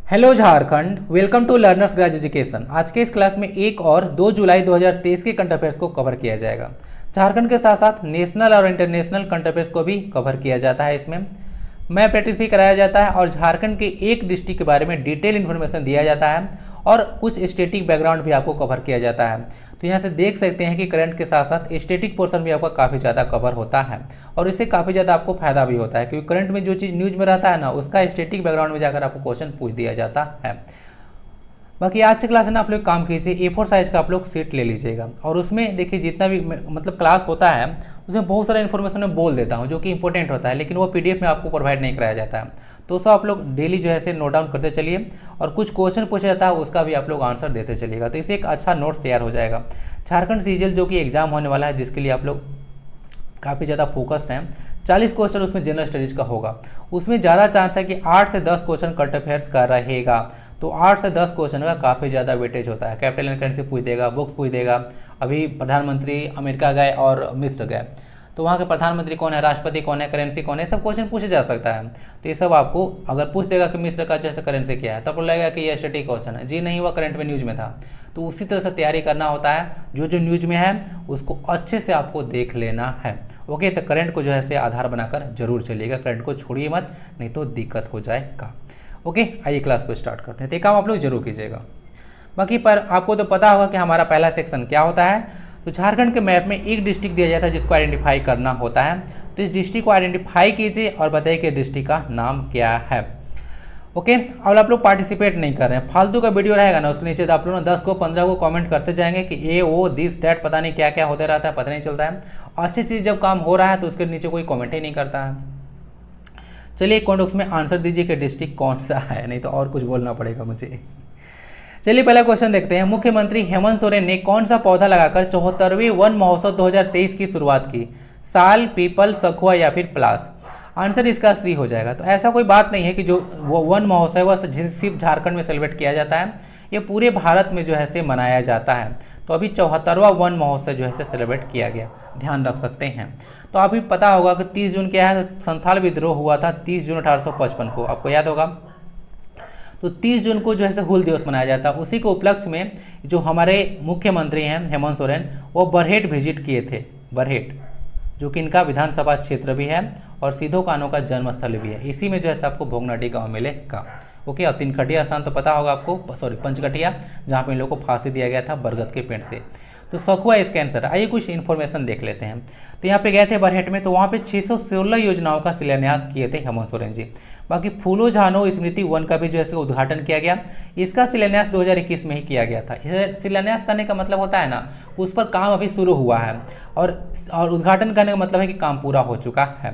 Hello Jharkhand, welcome to Learners Grace Education. आज के इस क्लास में 1 और 2 जुलाई 2023 के करंट अफेयर्स को कवर किया जाएगा। झारखंड के साथ साथ नेशनल और इंटरनेशनल करंट अफेयर्स को भी कवर किया जाता है। इसमें मैप प्रैक्टिस भी कराया जाता है और झारखंड के एक डिस्ट्रिक्ट के बारे में डिटेल इन्फॉर्मेशन दिया जाता है और कुछ स्टैटिक बैकग्राउंड भी आपको कवर किया जाता है। तो यहाँ से देख सकते हैं कि करंट के साथ साथ स्टैटिक पोर्शन भी आपका काफ़ी ज़्यादा कवर होता है और इससे काफ़ी ज़्यादा आपको फायदा भी होता है, क्योंकि करंट में जो चीज़ न्यूज़ में रहता है ना, उसका स्टैटिक बैकग्राउंड में जाकर आपको क्वेश्चन पूछ दिया जाता है। बाकी आज की क्लास है ना, आप लोग काम कीजिए, A4 साइज का आप लोग सीट ले लीजिएगा और उसमें देखिए जितना भी मतलब क्लास होता है उसमें बहुत सारा इन्फॉर्मेशन मैं बोल देता हूँ जो कि इंपॉर्टेंट होता है, लेकिन वो PDF में आपको प्रोवाइड नहीं कराया जाता है। तो सब आप लोग डेली जो है से नोट डाउन करते चलिए और कुछ क्वेश्चन पूछा जाता है उसका भी आप लोग आंसर देते चलिएगा, तो इससे एक अच्छा नोट्स तैयार हो जाएगा। झारखंड सीजीएल जो कि एग्जाम होने वाला है, जिसके लिए आप लोग काफ़ी ज़्यादा फोकस्ड हैं, 40 क्वेश्चन उसमें जनरल स्टडीज़ का होगा। उसमें ज़्यादा चांस है कि 8 से 10 क्वेश्चन करंट अफेयर्स का रहेगा। तो 8 से 10 क्वेश्चन का काफ़ी ज़्यादा वेटेज होता है। कैपिटल एंड करेंसी पूछ देगा, बुक्स पूछ देगा। अभी प्रधानमंत्री अमेरिका गए और मिस्र गए, तो वहाँ के प्रधानमंत्री कौन है, राष्ट्रपति कौन है, करेंसी कौन है, सब क्वेश्चन पूछे जा सकता है। तो ये सब आपको अगर पूछ देगा कि मिस्र का जैसे करेंसी क्या है, तब लगेगा कि ये स्टैटिक क्वेश्चन है, जी नहीं, हुआ करंट में न्यूज़ में था। तो उसी तरह से तैयारी करना होता है, जो जो न्यूज़ में है उसको अच्छे से आपको देख लेना है। ओके, तो करंट को जो है से आधार बनाकर जरूर चलिएगा, करंट को छोड़िए मत, नहीं तो दिक्कत हो जाएगा। ओके, आइए क्लास को स्टार्ट करते हैं। तो ये काम आप लोग जरूर कीजिएगा। बाकी पर आपको तो पता होगा कि हमारा पहला सेक्शन क्या होता है। तो झारखंड के मैप में एक डिस्ट्रिक्ट दिया जाता है जिसको आइडेंटिफाई करना होता है। तो इस डिस्ट्रिक्ट को आइडेंटिफाई कीजिए और बताइए कि डिस्ट्रिक्ट का नाम क्या है। ओके, अब आप लोग पार्टिसिपेट नहीं कर रहे हैं, फालतू का वीडियो रहेगा ना, उसके नीचे तो आप लोग 10 को 15 को कमेंट करते जाएंगे कि ए ओ दिस दैट, पता नहीं क्या क्या होते रहता है, पता नहीं चलता है। अच्छी चीज़ जब काम हो रहा है तो उसके नीचे कोई कमेंट ही नहीं करता है। चलिए कमेंट में आंसर दीजिए कि डिस्ट्रिक्ट कौन सा है, नहीं तो और कुछ बोलना पड़ेगा मुझे। चलिए पहला क्वेश्चन देखते हैं। मुख्यमंत्री हेमंत सोरेन ने कौन सा पौधा लगाकर 74वें वन महोत्सव 2023 की शुरुआत की? साल, पीपल, सखुआ या फिर पलास? आंसर इसका सी हो जाएगा। तो ऐसा कोई बात नहीं है कि जो वो वन महोत्सव सिर्फ झारखंड में सेलिब्रेट किया जाता है, ये पूरे भारत में जो है से मनाया जाता है। तो अभी 74वां वन महोत्सव जो है से सेलिब्रेट किया गया, ध्यान रख सकते हैं। तो अभी पता होगा कि 30 जून क्या है, तो संथाल विद्रोह हुआ था 30 जून 1855 को, आपको याद होगा। तो 30 जून को जो है हुल दिवस मनाया जाता है। उसी के उपलक्ष्य में जो हमारे मुख्यमंत्री हैं हेमंत सोरेन, वो बरहेट विजिट किए थे। बरहेट जो कि इनका विधानसभा क्षेत्र भी है और सिधो कान्हू का जन्मस्थल भी है। इसी में जो है आपको भोगनाडी गांव मिलेगा। ओके, और तिनखटिया स्थान तो पता होगा आपको, सॉरी पंचकटिया, जहाँ पे इन लोगों को फांसी दिया गया था बरगद के पेड़ से। तो सखुआ इसका आंसर। आइए कुछ इन्फॉर्मेशन देख लेते हैं। तो यहाँ पे गए थे बरहेट में, तो वहाँ पे 616 योजनाओं का शिलान्यास किए थे हेमंत सोरेन जी। बाकी फूलो झानो स्मृति वन का भी जो है उद्घाटन किया गया। इसका शिलान्यास 2021 में ही किया गया था। शिलान्यास करने का मतलब होता है ना, उस पर काम अभी शुरू हुआ है और उद्घाटन करने का मतलब है कि काम पूरा हो चुका है।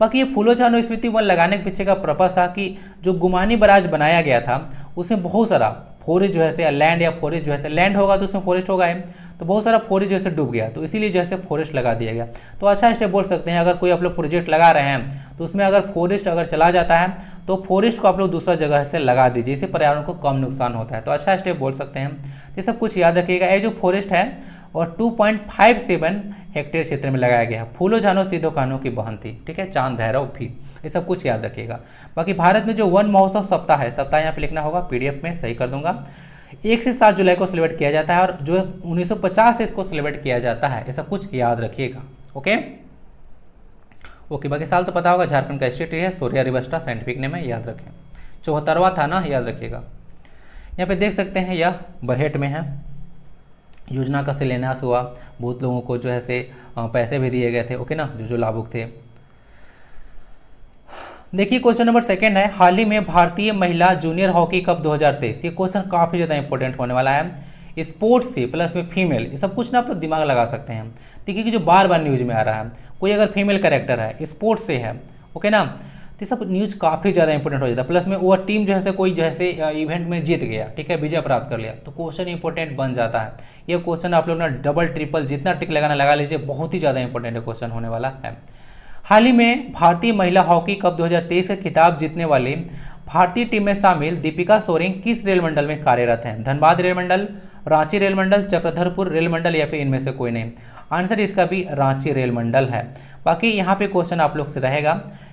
बाकी ये फूलो झानो स्मृति वन लगाने के पीछे का पर्पस था कि जो गुमानी बराज बनाया गया था उसमें बहुत सारा फॉरेस्ट जो है लैंड या फॉरेस्ट जो है लैंड होगा तो उसमें फॉरेस्ट होगा, तो बहुत सारा फॉरेस्ट जो है डूब गया, तो इसीलिए जो है फॉरेस्ट लगा दिया गया। तो अच्छा स्टेप बोल सकते हैं, अगर कोई आप लोग प्रोजेक्ट लगा रहे हैं तो उसमें अगर फॉरेस्ट अगर चला जाता है तो फॉरेस्ट को आप लोग दूसरा जगह से लगा दीजिए, इससे पर्यावरण को कम नुकसान होता है। तो अच्छा स्टेप बोल सकते हैं। ये सब कुछ याद रखिएगा। ये जो फॉरेस्ट है और 2.57 हेक्टेयर क्षेत्र में लगाया गया है। फूलो झानो सिधो कान्हू की बहन थी, ठीक है, चांद भैरव भी, ये सब कुछ याद रखिएगा। बाकी भारत में जो वन महोत्सव सप्ताह है, सप्ताह यहाँ पे लिखना होगा, PDF में सही कर दूंगा। 1 से 7 जुलाई को सेलिब्रेट किया जाता है और जो 1950 से इसको सेलिब्रेट किया जाता है, ये सब कुछ याद रखिएगा। ओके ओके, बाकी साल तो पता होगा। झारखंड का स्टेट है सोरिया रिबस्टा, साइंटिफिक नेम है, याद रखें। 74वां था ना, याद रखिएगा। यहाँ पे देख सकते हैं यह बरहेट में है। योजना का शिलान्यास हुआ, बहुत लोगों को जो है से पैसे भी दिए गए थे, ओके ना, जो लाभुक थे। देखिए क्वेश्चन नंबर 2 है, हाल ही में भारतीय महिला जूनियर हॉकी कप 2023। ये क्वेश्चन काफ़ी ज़्यादा इंपॉर्टेंट होने वाला है। स्पोर्ट्स से प्लस में फीमेल, ये सब कुछ ना आप लोग दिमाग लगा सकते हैं। देखिए कि जो बार बार न्यूज़ में आ रहा है, कोई अगर फीमेल कैरेक्टर है, स्पोर्ट्स से है, ओके ना, तो सब न्यूज़ काफ़ी ज़्यादा इंपॉर्टेंट हो जाता है। प्लस में वो टीम जो है कोई जो है इवेंट में जीत गया, ठीक है, विजय प्राप्त कर लिया, तो क्वेश्चन इंपॉर्टेंट बन जाता है। ये क्वेश्चन आप लोग ना डबल ट्रिपल जितना टिक लगाना लगा लीजिए, बहुत ही ज़्यादा इंपॉर्टेंट क्वेश्चन होने वाला है। हाल ही में भारतीय महिला हॉकी कप 2023 का खिताब जीतने वाली भारतीय टीम में शामिल दीपिका सोरेन किस रेल मंडल में कार्यरत हैं? धनबाद रेल मंडल, रांची रेल मंडल, चक्रधरपुर रेल मंडल या फिर इनमें से कोई नहीं? आंसर इसका भी रांची रेल मंडल है। बाकी यहाँ पे क्वेश्चन आप लोग से रहेगा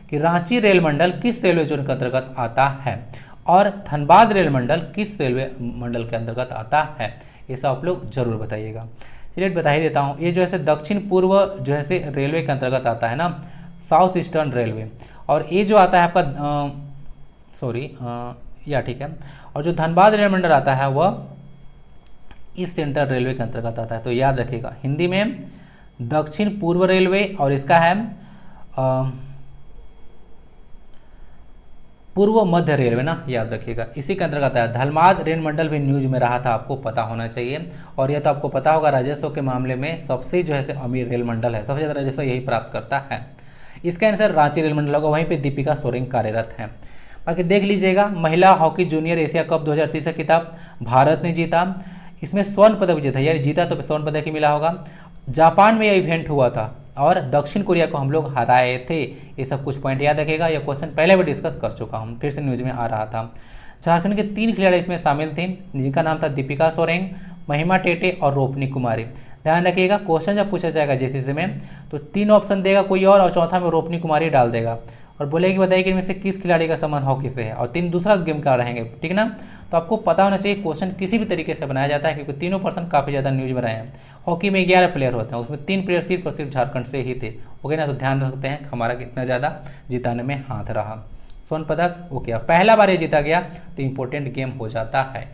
कि रांची रेल मंडल किस रेलवे जोन के अंतर्गत आता है। और धनबाद रेल मंडल किस रेलवे मंडल के अंतर्गत आता है, ये सब आप लोग जरूर बताइएगा। चलिए बता ही देता हूँ, ये जो है दक्षिण पूर्व जो है रेलवे के अंतर्गत आता है ना, साउथ ईस्टर्न रेलवे। और ये जो आता है आपका या ठीक है, और जो धनबाद रेल मंडल आता है वह ईस्ट सेंट्रल रेलवे के अंतर्गत आता है। तो याद रखिएगा, हिंदी में दक्षिण पूर्व रेलवे और इसका है पूर्व मध्य रेलवे ना, याद रखिएगा, इसी के अंतर्गत है। धनबाद रेल मंडल भी न्यूज में रहा था, आपको पता होना चाहिए। और यह तो आपको पता होगा, राजस्व के मामले में सबसे जो है अमीर रेल मंडल है, सबसे ज़्यादा राजस्व यही प्राप्त करता है। इसका आंसर रांची रेल मंडल होगा, वहीं पे दीपिका सोरेन कार्यरत है। बाकी देख लीजिएगा, महिला हॉकी जूनियर एशिया कप 2023 का खिताब भारत ने जीता। इसमें स्वर्ण पदक जीता, यानी जीता तो स्वर्ण पदक ही मिला होगा। जापान में यह इवेंट हुआ था और दक्षिण कोरिया को हम लोग हराए थे। ये सब कुछ पॉइंट याद रखिएगा, यह क्वेश्चन पहले भी डिस्कस कर चुका हूँ, फिर से न्यूज में आ रहा था। झारखंड के 3 खिलाड़ी इसमें शामिल थे, जिनका नाम था दीपिका सोरेन, महिमा टेटे और रोपनी कुमारी। ध्यान रखिएगा, क्वेश्चन जब पूछा जाएगा जेसीसी में तो 3 ऑप्शन देगा कोई और चौथा में रोपनी कुमारी डाल देगा और बोलेगी बताइए कि इनमें से किस खिलाड़ी का संबंध हॉकी से है, और 3 दूसरा गेम का रहेंगे, ठीक ना। तो आपको पता होना चाहिए क्वेश्चन किसी भी तरीके से बनाया जाता है, क्योंकि तीनों पर्सन काफ़ी ज़्यादा न्यूज में रहे हैं। हॉकी में 11 प्लेयर होते हैं, उसमें 3 प्लेयर सिर्फ और सिर्फ झारखंड से ही थे। ओके ना, तो ध्यान रखते हैं हमारा कितना ज़्यादा जिताने में हाथ रहा। स्वर्ण पदक ओके, पहला बार ये जीता गया तो इंपॉर्टेंट गेम हो जाता है।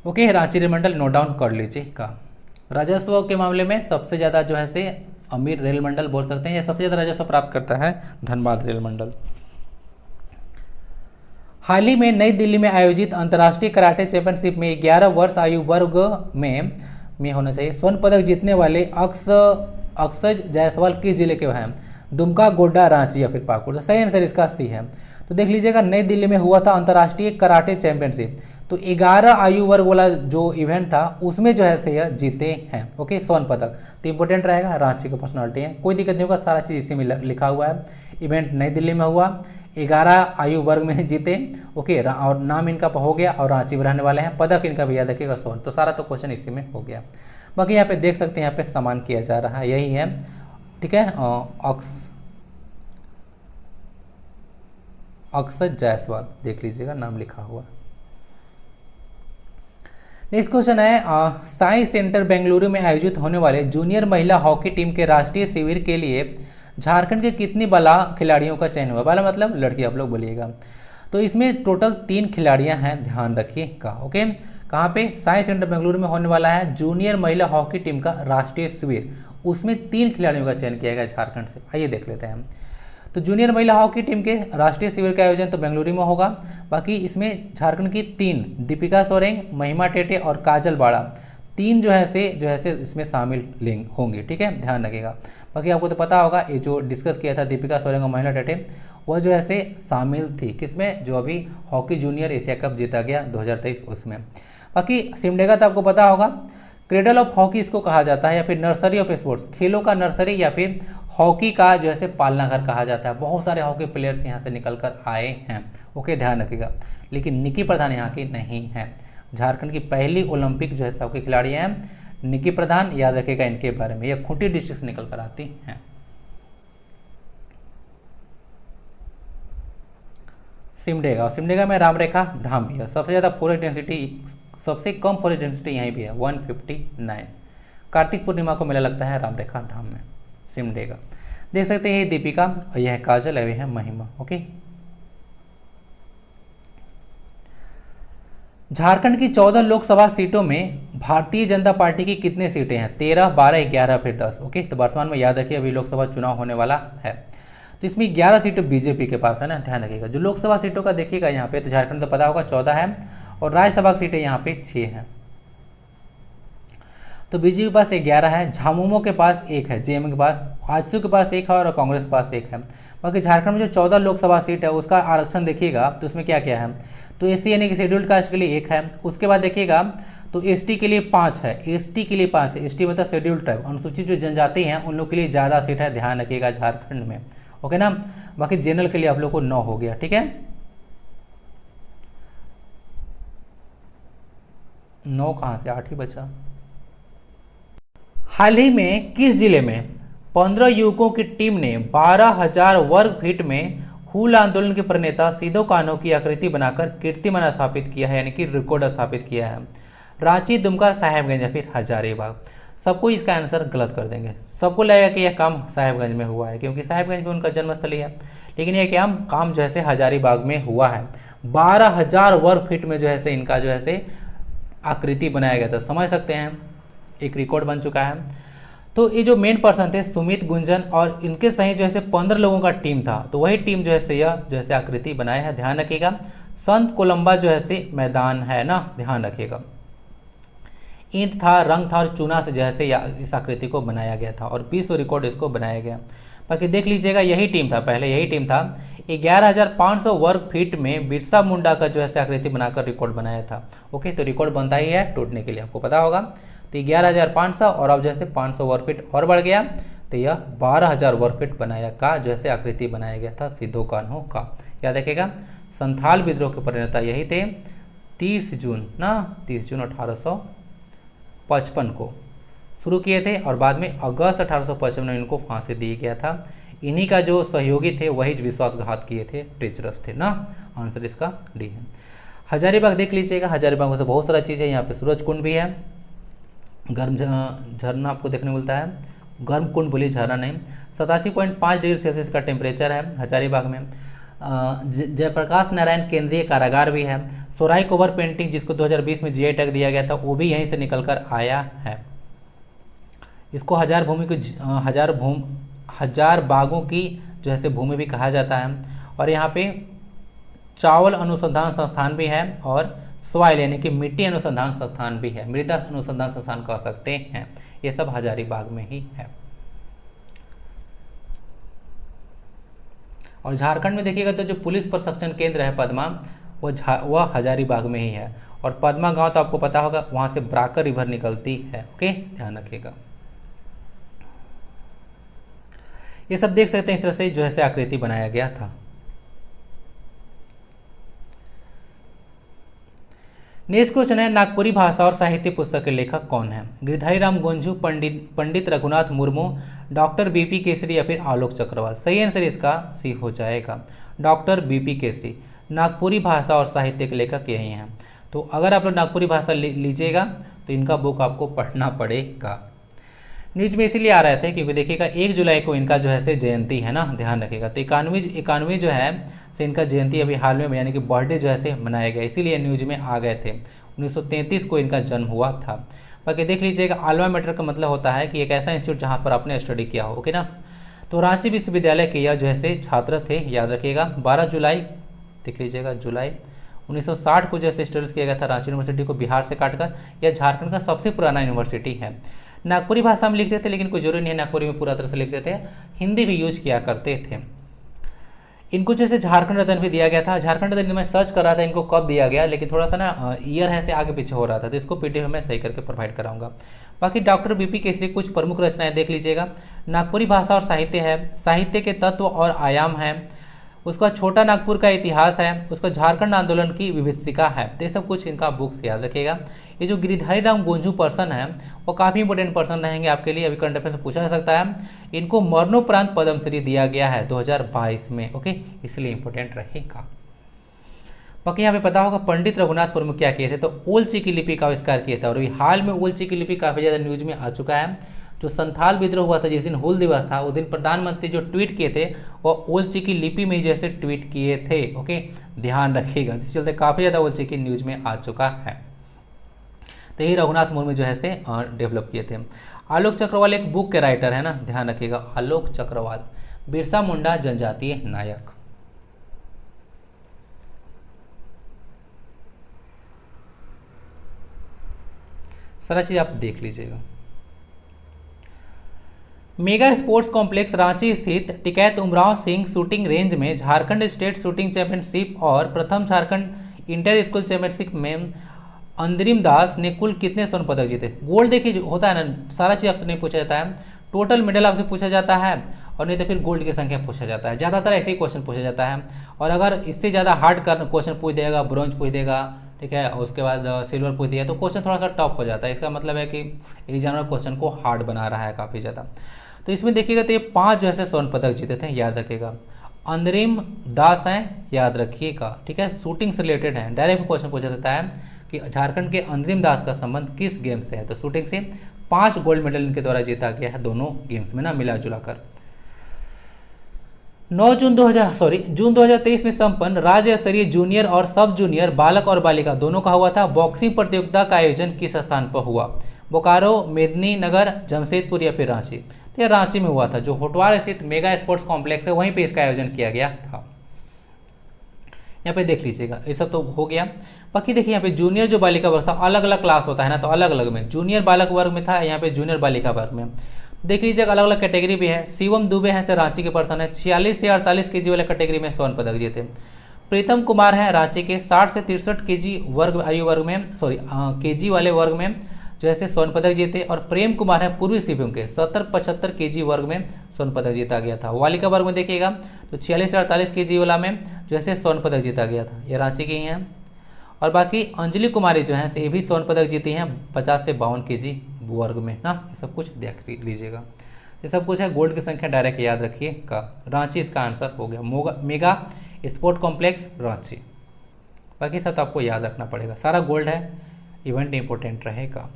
ओके, रांची रेल मंडल नोट डाउन कर लीजिएगा। राजस्व के मामले में सबसे ज़्यादा जो है से अमीर रेल मंडल बोल सकते हैं, या सबसे ज़्यादा राजस्व प्राप्त करता है धनबाद रेल मंडल। हाल ही में नई दिल्ली में आयोजित अंतर्राष्ट्रीय कराटे चैंपियनशिप में 11 वर्ष आयु वर्ग में होना चाहिए स्वर्ण पदक जीतने वाले अक्षज जायसवाल किस जिले के हैं? दुमका, गोड्डा, रांची या फिर पाकुड़। तो सही आंसर इसका सी है। तो देख लीजिएगा, नई दिल्ली में हुआ था अंतर्राष्ट्रीय कराटे चैंपियनशिप, तो 11 आयु वर्ग वाला जो इवेंट था उसमें जो है से यह जीते हैं। ओके, स्वर्ण पदक तो इंपॉर्टेंट रहेगा, रांची का पर्सनालिटी है, कोई दिक्कत नहीं होगा, सारा चीज़ इसी में लिखा हुआ है। इवेंट नई दिल्ली में हुआ, 11 आयु वर्ग में जीते। ओके, और नाम इनका हो गया और रांची में रहने वाले हैं। पदक इनका भी याद रखिएगा स्वर्ण। तो सारा तो क्वेश्चन इसी में हो गया। बाकी यहाँ पे देख सकते हैं, यहाँ पे सम्मान किया जा रहा है, यही है, ठीक है। अक्षत जायसवाल देख लीजिएगा, नाम लिखा हुआ। नेक्स्ट क्वेश्चन है, साई सेंटर बेंगलुरु में आयोजित होने वाले जूनियर महिला हॉकी टीम के राष्ट्रीय शिविर के लिए झारखंड के कितनी बाला खिलाड़ियों का चयन हुआ? बाला मतलब लड़की, आप लोग बोलिएगा। तो इसमें टोटल 3 खिलाड़ियां हैं, ध्यान रखिएगा। ओके, कहाँ पे? साई सेंटर बेंगलुरु में होने वाला है जूनियर महिला हॉकी टीम का राष्ट्रीय शिविर, उसमें 3 खिलाड़ियों का चयन किया गया झारखंड से। आइए देख लेते हैं। तो जूनियर महिला हॉकी टीम के राष्ट्रीय शिविर का आयोजन तो बेंगलुरु में होगा। बाकी इसमें झारखंड की 3 दीपिका सोरेन, महिमा टेटे और काजल बाड़ा 3 जो है से इसमें शामिल होंगे, ठीक है, ध्यान रखिएगा। बाकी आपको तो पता होगा, ये जो डिस्कस किया था दीपिका सोरेन और महिमा टेटे, वह जो है से शामिल थी किसमें? जो अभी हॉकी जूनियर एशिया कप जीता गया 2023 उसमें। बाकी सिमडेगा तो आपको पता होगा, क्रेडल ऑफ हॉकी इसको कहा जाता है, या फिर नर्सरी ऑफ स्पोर्ट्स, खेलों का नर्सरी या फिर हॉकी का जो है पालना घर कहा जाता है। बहुत सारे हॉकी प्लेयर्स यहाँ से निकल कर आए हैं। ओके, ध्यान रखिएगा। लेकिन निकी प्रधान यहाँ की नहीं है। झारखंड की पहली ओलंपिक जो है हॉकी खिलाड़ी हैं निकी प्रधान, याद रखिएगा इनके बारे में। यह खूंटी डिस्ट्रिक्ट से निकल कर आती हैं। सिमडेगा में रामरेखा धाम भी है। सबसे ज़्यादा फॉरेस्ट डेंसिटी, सबसे कम फॉरेस्ट डेंसिटी यहीं भी है 159। कार्तिक पूर्णिमा को मेला लगता है रामरेखा धाम में, सिमडेगा। देख सकते हैं ये दीपिका और यह है काजल और यह है महिमा। ओके, झारखंड की 14 लोकसभा सीटों में भारतीय जनता पार्टी की कितने सीटें हैं? 13, 12, 11 फिर 10। ओके, तो वर्तमान में याद रखिए अभी लोकसभा चुनाव होने वाला है, तो इसमें 11 सीटें बीजेपी के पास है ना, ध्यान रखिएगा। जो लोकसभा सीटों का देखिएगा यहाँ पे, तो झारखंड तो पता होगा 14 है और राज्यसभा की सीटें यहाँ पे 6 हैं। तो बीजेपी के पास 11 है, झामुमो के पास 1 है, जेएमएम के पास, आजसू के पास 1 है और कांग्रेस के पास 1 है। बाकी झारखंड में जो 14 लोकसभा सीट है उसका आरक्षण देखिएगा, तो उसमें क्या क्या है? तो एससी यानी कि शेड्यूल्ड कास्ट के लिए 1 है। उसके बाद देखिएगा तो एसटी के लिए 5 है, एसटी के लिए 5 है। एसटी मतलब शेड्यूल्ड ट्राइब, अनुसूचित जो जनजाति हैं उन लोग के लिए ज़्यादा सीट है, ध्यान रखिएगा झारखंड में। ओके ना, बाकी जनरल के लिए आप लोग को 9 हो गया, ठीक है। 9 कहाँ से, 8 ही बचा। हाल ही में किस जिले में 15 युवकों की टीम ने 12,000 वर्ग फीट में हूल आंदोलन के प्रणेता सिदो कान्हो की आकृति बनाकर कीर्तिमान स्थापित किया है, यानी कि रिकॉर्ड स्थापित किया है। रांची, दुमका, साहेबगंज या फिर हजारीबाग। सबको इसका आंसर गलत कर देंगे। सबको लगेगा कि यह काम साहेबगंज में हुआ है, क्योंकि साहेबगंज में उनका जन्मस्थली है, लेकिन यह क्या काम जो है से हजारीबाग में हुआ है। 12,000 वर्ग फीट में जो है से इनका जो है से आकृति बनाया गया था। समझ सकते हैं, एक रिकॉर्ड बन चुका है। तो ये जो मेन पर्सन थे सुमित गुंजन, और इनके सही जो है से 15 लोगों का टीम था, तो वही टीम जो है से यह जो है से आकृति बनाया है। ध्यान रखिएगा, संत कोलंबा जो है से मैदान है ना, ध्यान रखिएगा। ईंट था, रंग था और चूना से जो है से इस आकृति को बनाया गया था, और विश्व रिकॉर्ड इसको बनाया गया। बाकी देख लीजिएगा, यही टीम था, पहले यही टीम था। 11,500 वर्ग फीट में बिरसा मुंडा का जो है से आकृति बनाकर रिकॉर्ड बनाया था। ओके, तो रिकॉर्ड बनता ही है टूटने के लिए, आपको पता होगा। तो 11,500 और अब जैसे 500 वर्ग फीट और बढ़ गया, तो यह 12,000 वर्ग फीट बनाया का जैसे आकृति बनाया गया था सिदो कान्हो का। याद रखिएगा, संथाल विद्रोह के प्रणेता यही थे। 30 जून 1855 को शुरू किए थे, और बाद में अगस्त 1855 में इनको फांसी दी गया था। इन्हीं का जो सहयोगी थे वही विश्वासघात किए थे, ट्रेचरस थे ना। आंसर इसका डी है। हजारीबाग देख लीजिएगा, हजारीबाग में से बहुत सारा चीज़ है। यहाँ पे सूरज कुंड भी है, गर्म झरना आपको देखने मिलता है, गर्म कुंड बोलिए, झरना नहीं। 87.5 डिग्री सेल्सियस का टेम्परेचर है हजारीबाग में। जयप्रकाश नारायण केंद्रीय कारागार भी है। सोराई कोबर पेंटिंग जिसको 2020 में जीआई टैग दिया गया था, वो भी यहीं से निकलकर आया है। इसको हजार बागों की जो है से भूमि भी कहा जाता है। और यहाँ पे चावल अनुसंधान संस्थान भी है, और सॉइल यानी कि मिट्टी अनुसंधान संस्थान भी है, मृदा अनुसंधान संस्थान कह सकते हैं। ये सब हजारीबाग में ही है। और झारखंड में देखिएगा तो जो पुलिस प्रशिक्षण केंद्र है पद्मा, वह हजारीबाग में ही है। और पद्मा गांव तो आपको पता होगा, वहां से ब्राकर रिवर निकलती है। ओके, ध्यान रखिएगा। ये सब देख सकते हैं, इस तरह से जो है से आकृति बनाया गया था। नेक्स्ट क्वेश्चन है, नागपुरी भाषा और साहित्य पुस्तक के लेखक कौन है? गिरधारी राम गोंझू, पंडित रघुनाथ मुर्मू, डॉक्टर बीपी केसरी या फिर आलोक चक्रवाल। सही आंसर इसका सी हो जाएगा, डॉक्टर बीपी केसरी। नागपुरी भाषा और साहित्य के लेखक यही हैं। तो अगर आप लोग नागपुरी भाषा लीजिएगा तो इनका बुक आपको पढ़ना पड़ेगा। न्यूज में इसीलिए आ रहे थे क्योंकि देखिएगा 1 जुलाई को इनका जो है से जयंती है ना, ध्यान रखिएगा। तो 91 जो है से इनका जयंती अभी हाल में यानी कि बर्थडे जो है से मनाया गया, इसीलिए न्यूज में आ गए थे। 1933 को इनका जन्म हुआ था। बाकी देख लीजिएगा, आल्मा मेटर का मतलब होता है कि एक ऐसा इंस्टीट्यूट जहाँ पर आपने स्टडी किया हो। ओके ना, तो रांची विश्वविद्यालय के यह जो है से छात्र थे, याद रखिएगा। 12 जुलाई देख लीजिएगा, जुलाई 1960 को जैसे स्टेब्लिश किया गया था रांची यूनिवर्सिटी को बिहार से काटकर। यह झारखंड का सबसे पुराना यूनिवर्सिटी है। नागपुरी भाषा में लिखते थे, लेकिन कोई जरूरी नहीं है नागपुरी में पूरा तरह से लिखते थे, हिंदी भी यूज किया करते थे। इनको जैसे झारखंड रत्न भी दिया गया था। झारखंड रत्न मैं सर्च कर रहा था इनको कब दिया गया, लेकिन थोड़ा सा ना ईयर है से आगे पीछे हो रहा था, तो इसको पीडीएफ में सही करके प्रोवाइड कराऊंगा। बाकी डॉक्टर बीपी केसरी कुछ प्रमुख रचनाएं देख लीजिएगा। नागपुरी भाषा और साहित्य है, साहित्य के तत्व और आयाम है। उसका छोटा नागपुर का इतिहास है, उसका झारखंड आंदोलन की विभीषिका है। तो ये सब कुछ इनका बुक्स याद रखिएगा। ये जो गिरिधारी राम गोंझू पर्सन है वो काफ़ी इंपॉर्टेंट पर्सन रहेंगे आपके लिए, अभी करंट अफेयर से पूछा जा सकता है। इनको मरणोपरांत पद्मश्री दिया गया है 2022 में। ओके, इसलिए इंपॉर्टेंट रहेगा। बाकी यहाँ पे पता होगा पंडित रघुनाथ मुर्मू क्या किए थे, तो ओलची की लिपि का आविष्कार किया था। और अभी हाल में ओलची की लिपि काफ़ी ज़्यादा न्यूज में आ चुका है। जो संथाल विद्रोह हुआ था, जिस दिन हूल दिवस था, उस दिन प्रधानमंत्री जो ट्वीट किए थे वो ओलची की लिपि में जैसे ट्वीट किए थे। ओके, ध्यान रखिएगा, जिसके चलते काफ़ी ज़्यादा ओलची की न्यूज में आ चुका है। तो यही रघुनाथ मुर्मू जो है से डेवलप किए थे। आलोक चक्रवाल एक बुक के राइटर है ना, ध्यान रखिएगा। आलोक चक्रवाल, बिरसा मुंडा जनजातीय नायक। सारा चीज आप देख लीजिएगा। मेगा स्पोर्ट्स कॉम्प्लेक्स रांची स्थित टिकैत उमराव सिंह शूटिंग रेंज में झारखंड स्टेट शूटिंग चैंपियनशिप और प्रथम झारखंड इंटर स्कूल चैंपियनशिप में अंतरिम दास ने कुल कितने स्वर्ण पदक जीते? गोल्ड देखिए होता है ना, सारा चीज आपसे नहीं पूछा जाता है, टोटल मेडल आपसे पूछा जाता है, और नहीं तो फिर गोल्ड की संख्या पूछा जाता है। ज़्यादातर ऐसे ही क्वेश्चन पूछा जाता है। और अगर इससे ज़्यादा हार्ड क्वेश्चन पूछ देगा, ब्रॉन्ज पूछ देगा, ठीक है, उसके बाद सिल्वर पूछ दिया, तो क्वेश्चन थोड़ा सा टफ हो जाता है। इसका मतलब है कि एग्जामिनर क्वेश्चन को हार्ड बना रहा है काफ़ी ज़्यादा। तो इसमें देखिएगा तो ये 5 जो है स्वर्ण पदक जीते थे, याद रखिएगा। अंतरिम दास हैं, याद रखिएगा, ठीक है। शूटिंग से रिलेटेड है, डायरेक्ट क्वेश्चन पूछा जाता है कि झारखंड के अंतरिम दास का संबंध किस गेम से है, तो शूटिंग से। 5 गोल्ड मेडल इनके द्वारा जीता गया है दोनों गेम्स में ना, मिला जुला कर। जून 2023 में संपन्न राज्य स्तरीय जूनियर और सब जूनियर बालक और बालिका दोनों का हुआ था बॉक्सिंग प्रतियोगिता का आयोजन किस स्थान पर हुआ? बोकारो, मेदिनीनगर, जमशेदपुर या फिर रांची? तो यह रांची में हुआ था, जो होटवार स्थित मेगा स्पोर्ट्स कॉम्प्लेक्स है वहीं पे इसका आयोजन किया गया था। यहाँ पे देख लीजिएगा, ये सब तो हो गया। बाकी देखिए यहाँ पे जूनियर जो बालिका वर्ग था, अलग अलग क्लास होता है ना, तो अलग अलग में जूनियर बालक वर्ग में था, यहाँ पे जूनियर बालिका वर्ग में देख लीजिएगा अलग अलग कैटेगरी भी है। शिवम दुबे हैं से रांची के पर्सन है, 46 से 48 केजी वाले कैटेगरी में स्वर्ण पदक जीते। प्रीतम कुमार हैं रांची के, 60 से 63 केजी वर्ग आयु वर्ग में केजी वाले वर्ग में जो है स्वर्ण पदक जीते। और प्रेम कुमार हैं पूर्वी सिंहभूम के, 70-75 केजी वर्ग में स्वर्ण पदक जीता गया था। बालिका वर्ग में देखिएगा तो 46 से 48 केजी वाला में जो है स्वर्ण पदक जीता गया था, ये रांची की ही हैं। और बाकी अंजलि कुमारी जो है ये भी स्वर्ण पदक जीती हैं 50 से 52 केजी वर्ग में ना, ये सब कुछ देख लीजिएगा। ये सब कुछ है, गोल्ड की संख्या डायरेक्ट याद रखिएगा। रांची इसका आंसर हो गया, मेगा स्पोर्ट कॉम्प्लेक्स रांची। बाकी सब आपको याद रखना पड़ेगा, सारा गोल्ड है, इवेंट इंपॉर्टेंट रहेगा।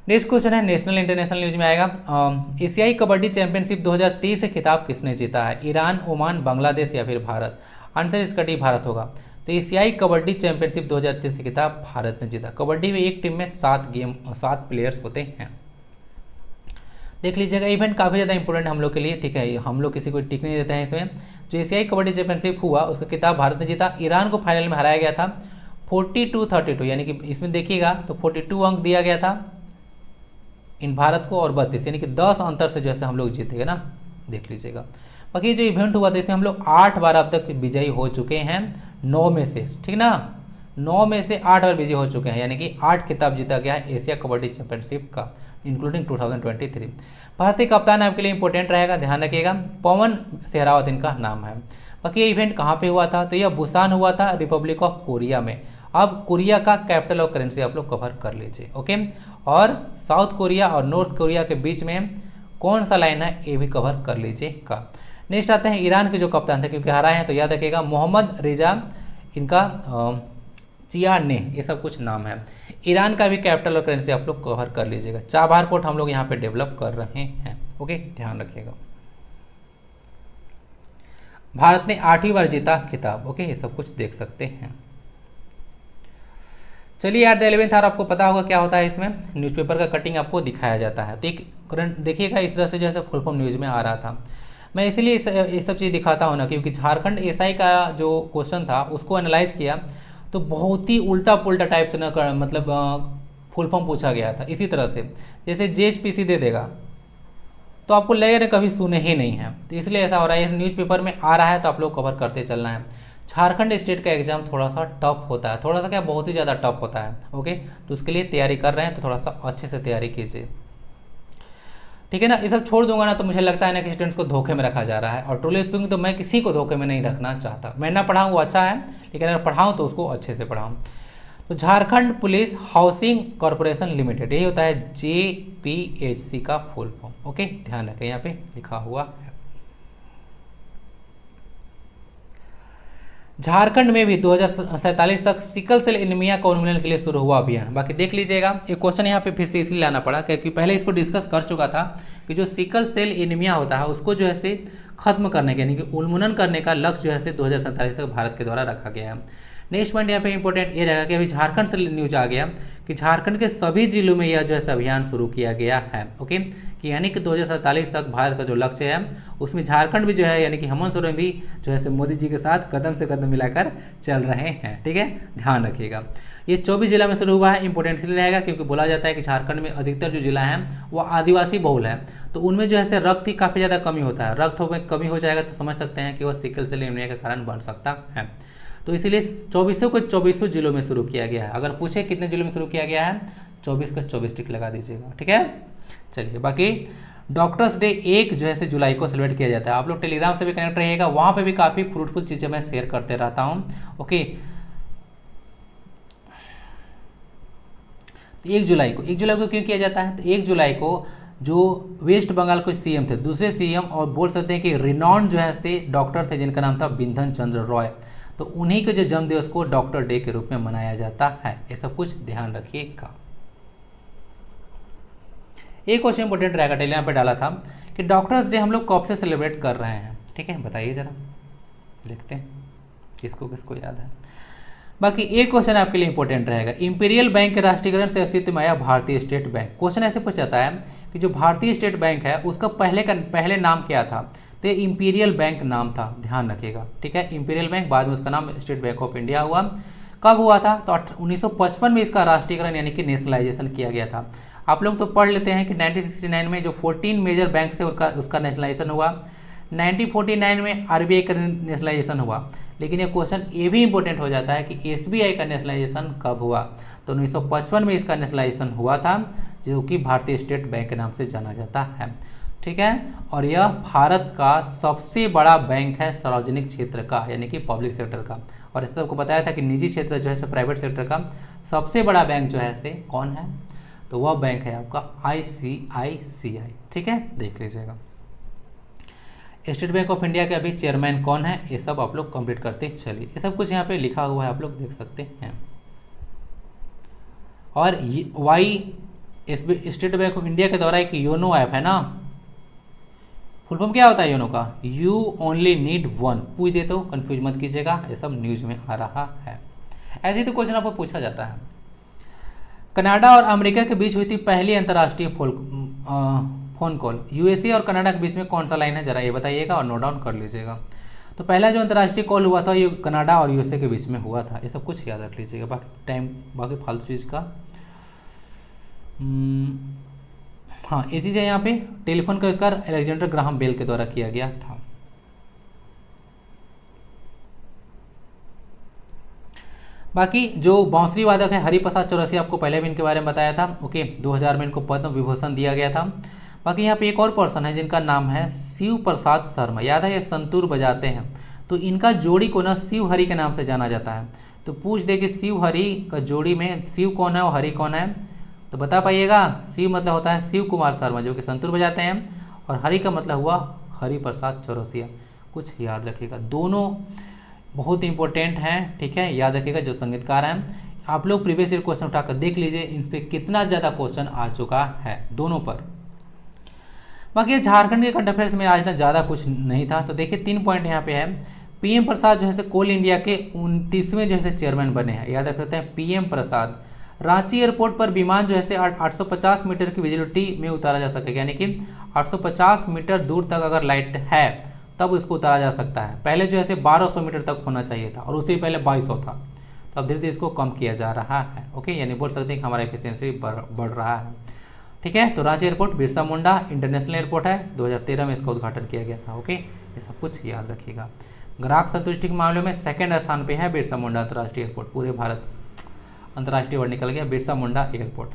नेक्स्ट क्वेश्चन है, नेशनल इंटरनेशनल न्यूज में आएगा। एशियाई कबड्डी चैंपियनशिप 2023 से खिताब किसने जीता है? ईरान, ओमान, बांग्लादेश या फिर भारत? आंसर इसका डी भारत होगा। तो एशियाई कबड्डी चैंपियनशिप 2023 से खिताब भारत ने जीता। कबड्डी में एक टीम में 7 प्लेयर्स होते हैं। देख लीजिएगा, इवेंट काफ़ी ज़्यादा इंपॉर्टेंट हम लोग के लिए, ठीक है, हम लोग किसी को टिक नहीं देते हैं इसमें। जो एशियाई कबड्डी चैंपियनशिप हुआ उसका खिताब भारत ने जीता। ईरान को फाइनल में हराया गया था 42-32, यानी कि इसमें देखिएगा तो 42 अंक दिया गया था इन भारत को और 32, यानी कि 10 अंतर से जैसे हम लोग जीतेंगे ना, देख लीजिएगा। बाकी जो इवेंट हुआ था इसमें हम लोग 8 बार अब तक विजयी हो चुके हैं 9 में से, ठीक ना, 9 में से 8 बार विजयी हो चुके हैं, यानी कि 8 खिताब जीता गया है एशिया कबड्डी चैंपियनशिप का, इंक्लूडिंग 2023। भारतीय कप्तान आपके लिए इंपॉर्टेंट रहेगा, ध्यान रखिएगा, पवन सहरावत इनका नाम है। बाकी ये इवेंट कहाँ पे हुआ था? तो यह बुसान हुआ था, रिपब्लिक ऑफ कोरिया में। अब कोरिया का कैपिटल और करेंसी आप लोग कवर कर लीजिए, ओके। और साउथ कोरिया और नॉर्थ कोरिया के बीच में कौन सा लाइन है ये भी कवर कर लीजिएगा। नेक्स्ट आते हैं ईरान के जो कप्तान थे, क्योंकि हराए हैं तो याद रखिएगा, मोहम्मद रेजा, इनका चियाने, ये सब कुछ नाम है। ईरान का भी कैपिटल और करेंसी आप लोग कवर कर लीजिएगा। चाबहार पोर्ट हम लोग यहाँ पे डेवलप कर रहे हैं, ओके, ध्यान रखिएगा। भारत ने 8वीं बार जीता खिताब, ओके, ये सब कुछ देख सकते हैं। चलिए यार, 11th आवर आपको पता होगा क्या होता है, इसमें न्यूज़पेपर का कटिंग आपको दिखाया जाता है। तो एक करंट देखिएगा, इस तरह से जैसे फुल फॉर्म न्यूज़ में आ रहा था। मैं इसीलिए ये सब चीज़ दिखाता हूँ ना, क्योंकि झारखंड एसआई का जो क्वेश्चन था उसको एनालाइज किया तो बहुत ही उल्टा पुल्टा टाइप से ना मतलब फुल फॉर्म पूछा गया था। इसी तरह से जैसे जेएचपीसी दे देगा तो आपको लगेगा कभी सुने ही नहीं है, तो इसलिए ऐसा हो रहा है। इस न्यूज़पेपर में आ रहा है तो आप लोग कवर करते चलना है। झारखंड स्टेट का एग्जाम थोड़ा सा टफ होता है, थोड़ा सा क्या, बहुत ही ज़्यादा टफ होता है, ओके। तो उसके लिए तैयारी कर रहे हैं तो थोड़ा सा अच्छे से तैयारी कीजिए, ठीक है ना। ये सब छोड़ दूंगा ना तो मुझे लगता है ना कि स्टूडेंट्स को धोखे में रखा जा रहा है, और ट्रूली स्पीकिंग तो मैं किसी को धोखे में नहीं रखना चाहता। मैं ना पढ़ाऊँ वो अच्छा है, लेकिन अगर पढ़ाऊँ तो उसको अच्छे से पढ़ाऊँ। तो Jharkhand police housing corporation limited, यही होता है JPHC का फुल फॉर्म, ओके, ध्यान रखें, यहाँ पे लिखा हुआ है। झारखंड में भी 2047 तक सिकल सेल एनीमिया का उन्मूलन के लिए शुरू हुआ अभियान। बाकी देख लीजिएगा, एक क्वेश्चन यहाँ पे फिर से इसलिए लाना पड़ा क्योंकि पहले इसको डिस्कस कर चुका था कि जो सिकल सेल एनीमिया होता है उसको जो है से खत्म करने के, यानी कि उन्मूलन करने का लक्ष्य जो है से 2047 तक भारत के द्वारा रखा गया है। नेक्स्ट पॉइंट यहाँ पे इंपॉर्टेंट ये रहेगा कि अभी झारखंड से न्यूज आ गया कि झारखंड के सभी जिलों में यह जो है अभियान शुरू किया गया है, ओके, कि यानी कि 2047 तक भारत का जो लक्ष्य है उसमें झारखंड भी जो है, यानी कि हेमंत सोरेन भी जो है मोदी जी के साथ कदम से कदम मिलाकर चल रहे हैं, ठीक है, ध्यान रखिएगा। ये 24 जिला में शुरू हुआ है, इंपॉर्टेंट इसलिए रहेगा क्योंकि बोला जाता है कि झारखंड में अधिकतर जो जिला हैं वो आदिवासी बहुल है, तो उनमें जो है रक्त की काफ़ी ज़्यादा कमी होता है। रक्त में कमी हो जाएगा तो समझ सकते हैं कि वह सिकल सेल एनीमिया का कारण बन सकता है। तो इसीलिए 24 को 24 जिलों में शुरू किया गया है। अगर पूछे कितने जिलों में शुरू किया गया है, 24 का 24 टिक लगा दीजिएगा, ठीक है। चलिए, बाकी डॉक्टर्स डे 1 जो है जुलाई को सेलिब्रेट किया जाता है। आप लोग टेलीग्राम से भी कनेक्ट रहिएगा, वहाँ पे भी काफ़ी फ्रूटफुल चीज़ें मैं शेयर करते रहता हूँ, ओके। 1 जुलाई को क्यों किया जाता है? तो 1 जुलाई को जो वेस्ट बंगाल के सीएम थे, दूसरे सीएम, और बोल सकते हैं कि रिनॉन्ड जो है से डॉक्टर थे जिनका नाम था बिंधन चंद्र रॉय। तो उन्हीं के जो जन्मदिवस को डॉक्टर डे के रूप में मनाया जाता है। ये सब कुछ ध्यान रखिएगा। एक क्वेश्चन इंपोर्टेंट रहेगा, टेली यहाँ पे डाला था कि डॉक्टर्स डे हम लोग कब से सेलिब्रेट कर रहे हैं। ठीक है, बताइए जरा, देखते हैं किसको किसको याद है। बाकी एक क्वेश्चन आपके लिए इंपॉर्टेंट रहेगा, इंपीरियल बैंक के राष्ट्रीयकरण से अस्तित्व में आया भारतीय स्टेट बैंक। क्वेश्चन ऐसे पूछा जाता है कि जो भारतीय स्टेट बैंक है उसका पहले नाम क्या था, तो ये इंपीरियल बैंक नाम था, ध्यान रखिएगा। ठीक है, इंपीरियल बैंक, बाद में उसका नाम स्टेट बैंक ऑफ इंडिया हुआ। कब हुआ था, तो 1955 में इसका राष्ट्रीयकरण यानी कि नेशनलाइजेशन किया गया था। आप लोग तो पढ़ लेते हैं कि 1969 में जो 14 मेजर बैंक से उसका नेशनलाइजेशन हुआ, 1949 में आरबीआई का नेशनलाइजेशन हुआ। लेकिन ये क्वेश्चन ये भी इंपॉर्टेंट हो जाता है कि एसबीआई का नेशनलाइजेशन कब हुआ, तो 1955 में इसका नेशनलाइजेशन हुआ था, जो कि भारतीय स्टेट बैंक के नाम से जाना जाता है। ठीक है, और यह भारत का सबसे बड़ा बैंक है सार्वजनिक क्षेत्र का, यानी कि पब्लिक सेक्टर का। और इस सबको बताया था कि निजी क्षेत्र जो है प्राइवेट सेक्टर का सबसे बड़ा बैंक जो है से कौन है, तो वह बैंक है आपका आईसीआईसीआई। ठीक है, देख लीजिएगा। स्टेट बैंक ऑफ इंडिया के अभी चेयरमैन कौन है, ये सब आप लोग कंप्लीट करते चलिए। ये सब कुछ यहाँ पे लिखा हुआ है, आप लोग देख सकते हैं। और स्टेट बैंक ऑफ इंडिया के द्वारा एक योनो ऐप है ना, फुल फॉर्म क्या होता है योनो का, यू ओनली नीड वन। पूछ देते हो, कंफ्यूज मत कीजिएगा, ये सब न्यूज में आ रहा है। ऐसे ही तो क्वेश्चन आपको पूछा जाता है। कनाडा और अमेरिका के बीच हुई थी पहली अंतर्राष्ट्रीय फोन कॉल, यूएसए और कनाडा के बीच में कौन सा लाइन है, जरा ये बताइएगा और नोट डाउन कर लीजिएगा। तो पहला जो अंतर्राष्ट्रीय कॉल हुआ था ये कनाडा और यूएसए के बीच में हुआ था, ये सब कुछ याद रख लीजिएगा। बाकी फालतू चीज़ का हाँ, ये चीज़ है यहाँ पे। टेलीफोन का आविष्कार अलेक्जेंडर ग्राहम बेल के द्वारा किया गया था। बाकी जो बांसुरी वादक है हरिप्रसाद चौरसिया, आपको पहले भी इनके बारे में बताया था। ओके, 2000 में इनको पद्म विभूषण दिया गया था। बाकी यहाँ पे एक और पर्सन है जिनका नाम है शिव प्रसाद शर्मा, याद है ये संतूर बजाते हैं, तो इनका जोड़ी को ना शिव हरि के नाम से जाना जाता है। तो पूछ दे कि शिव हरि का जोड़ी में शिव कौन है और हरि कौन है, तो बता पाइएगा। शिव मतलब होता है शिव कुमार शर्मा जो कि संतूर बजाते हैं, और हरि का मतलब हुआ हरिप्रसाद चौरसिया। कुछ याद रखिएगा, दोनों बहुत इंपॉर्टेंट हैं। ठीक है, याद रखिएगा जो संगीतकार हैं। आप लोग प्रीवियस ईयर क्वेश्चन उठाकर देख लीजिए, इन पे कितना ज़्यादा क्वेश्चन आ चुका है दोनों पर। बाकी झारखंड के करंट अफेयर्स में आज ना ज़्यादा कुछ नहीं था, तो देखिए 3 पॉइंट यहाँ पे है। पीएम प्रसाद जो है कोल इंडिया के 29वें जो है चेयरमैन बने हैं, याद रख सकते हैं पीएम प्रसाद। रांची एयरपोर्ट पर विमान जो है 850 मीटर की विजिबिलिटी में उतारा जा सकेगा, यानी कि 850 मीटर दूर तक अगर लाइट है तब उसको उतारा जा सकता है। पहले जो है 1200 मीटर तक होना चाहिए था और उससे पहले 2200 था, तो अब धीरे धीरे इसको कम किया जा रहा है। ओके, यानी बोल सकते हैं कि हमारा एफिशिएंसी बढ़ रहा है। ठीक है, तो Ranchi airport Birsa Munda international airport है, 2013 में इसका उद्घाटन किया गया था। ओके, ये सब कुछ याद रखिएगा। ग्राहक संतुष्टि के मामले में सेकंड स्थान पे है बिरसा मुंडा अंतर्राष्ट्रीय एयरपोर्ट, पूरे भारत अंतर्राष्ट्रीय वर्ड निकल गया बिरसा मुंडा एयरपोर्ट।